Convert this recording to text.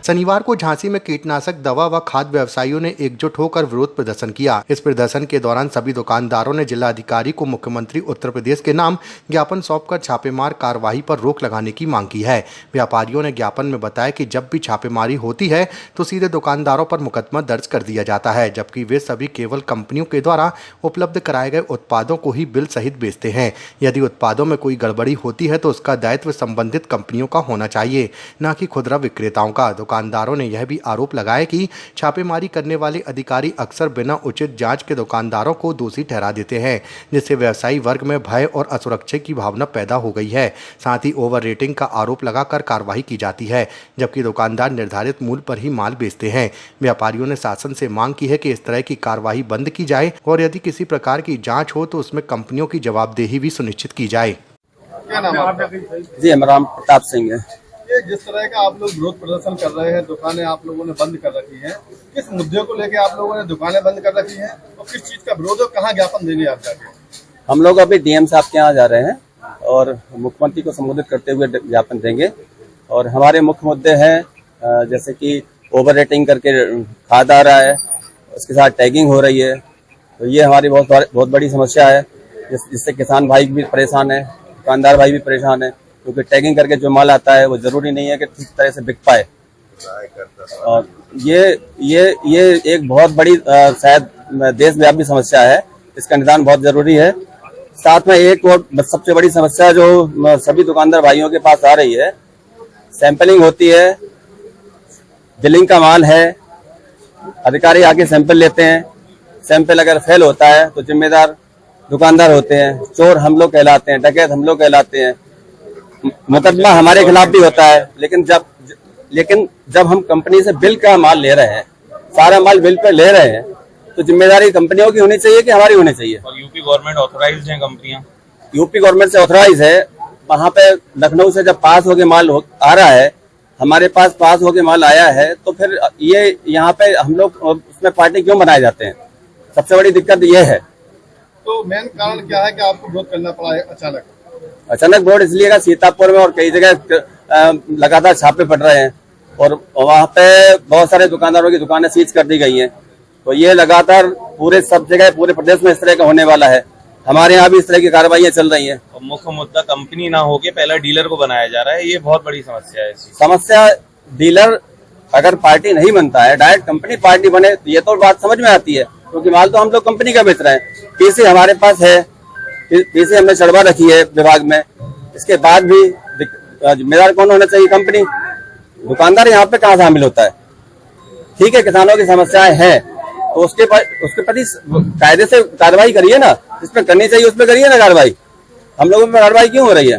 शनिवार को झांसी में कीटनाशक दवा व खाद्य व्यवसायियों ने एकजुट होकर विरोध प्रदर्शन किया। इस प्रदर्शन के दौरान सभी दुकानदारों ने जिलाधिकारी को मुख्यमंत्री उत्तर प्रदेश के नाम ज्ञापन सौंपकर छापेमार कार्रवाई पर रोक लगाने की मांग की है। व्यापारियों ने ज्ञापन में बताया कि जब भी छापेमारी होती है तो सीधे दुकानदारों पर मुकदमा दर्ज कर दिया जाता है, जबकि वे सभी केवल कंपनियों के द्वारा उपलब्ध कराए गए उत्पादों को ही बिल सहित बेचते हैं। यदि उत्पादों में कोई गड़बड़ी होती है तो उसका दायित्व संबंधित कंपनियों का होना चाहिए, न कि खुदरा विक्रेताओं का। दुकानदारों ने यह भी आरोप लगाया कि छापेमारी करने वाले अधिकारी अक्सर बिना उचित जांच के दुकानदारों को दोषी ठहरा देते हैं, जिससे व्यवसायी वर्ग में भय और असुरक्षा की भावना पैदा हो गई है। साथ ही ओवर रेटिंग का आरोप लगाकर कार्रवाई की जाती है, जबकि दुकानदार निर्धारित मूल्य पर ही माल बेचते हैं। व्यापारियों ने शासन से मांग की है कि इस तरह की कार्रवाई बंद की जाए और यदि किसी प्रकार की जाँच हो तो उसमें कंपनियों की जवाबदेही भी सुनिश्चित की जाए। क्या नाम आपका? जी, हमारा नाम प्रताप सिंह है। ये जिस तरह का आप लोग विरोध प्रदर्शन कर रहे हैं, दुकानें आप लोगों ने बंद कर रखी हैं, किस मुद्दे को लेकर आप लोगों ने दुकानें बंद कर रखी हैं और किस चीज का विरोध है, कहाँ ज्ञापन देंगे आप जाके? हम लोग अभी डीएम साहब के यहाँ जा रहे हैं और मुख्यमंत्री को संबोधित करते हुए ज्ञापन देंगे। और हमारे मुख्य मुद्दे हैं जैसे कि ओवर रेटिंग करके खाद आ रहा है, उसके साथ टैगिंग हो रही है, तो ये हमारी बहुत बड़ी समस्या है, जिससे किसान भाई भी परेशान है, दुकानदार भाई भी परेशान है, क्योंकि टैगिंग करके जो माल आता है वो जरूरी नहीं है कि ठीक तरह से बिक पाए। और ये एक बहुत बड़ी शायद देशव्यापी समस्या है, इसका निदान बहुत जरूरी है। साथ में एक और सबसे बड़ी समस्या जो सभी दुकानदार भाइयों के पास आ रही है, सैंपलिंग होती है, बिलिंग का माल है, अधिकारी आके सैंपल लेते हैं, सैंपल अगर फेल होता है तो जिम्मेदार दुकानदार होते हैं, चोर हम लोग कहलाते हैं, डकैत हम लोग कहलाते हैं, मुकदमा हमारे खिलाफ भी होता है। लेकिन जब हम कंपनी से बिल का माल ले रहे हैं, सारा माल बिल पे ले रहे हैं, तो जिम्मेदारी कंपनियों की होनी चाहिए कि हमारी होनी चाहिए? और यूपी गवर्नमेंट ऑथराइज्ड है, कंपनियां यूपी गवर्नमेंट से ऑथराइज है। वहां पे लखनऊ से जब पास होके माल आ रहा है, हमारे पास पास होके माल आया है, तो फिर ये यहाँ पे हम लोग उसमें पार्टी क्यों बनाए जाते हैं? सबसे बड़ी दिक्कत ये है। तो मेन कारण क्या है कि आपको विरोध करना पड़ा है अचानक? विरोध इसलिए का सीतापुर में और कई जगह लगातार छापे पड़ रहे हैं और वहाँ पे बहुत सारे दुकानदारों की दुकानें सीज कर दी गई हैं, तो ये लगातार पूरे सब जगह पूरे प्रदेश में इस तरह का होने वाला है। हमारे यहाँ भी इस तरह की कार्रवाइयाँ चल रही हैं। और मुख्य मुद्दा कंपनी ना होके पहला डीलर को बनाया जा रहा है, ये बहुत बड़ी समस्या है। समस्या डीलर अगर पार्टी नहीं बनता है, डायरेक्ट कंपनी पार्टी बने, तो ये तो बात समझ में आती है, क्योंकि माल तो हम लोग कंपनी का बेच रहे हैं। पीसी हमारे पास है, पीसी हमने चढ़वा रखी है विभाग में, इसके बाद भी जिम्मेदार कौन होना चाहिए? कंपनी। दुकानदार यहाँ पे कहाँ शामिल होता है? ठीक है, किसानों की समस्याएं हैं तो उसके प्रति कायदे से कार्रवाई करिए ना, जिसमें करनी चाहिए उसमें करिए ना कार्रवाई। हम लोगों पर कार्रवाई क्यों हो रही है?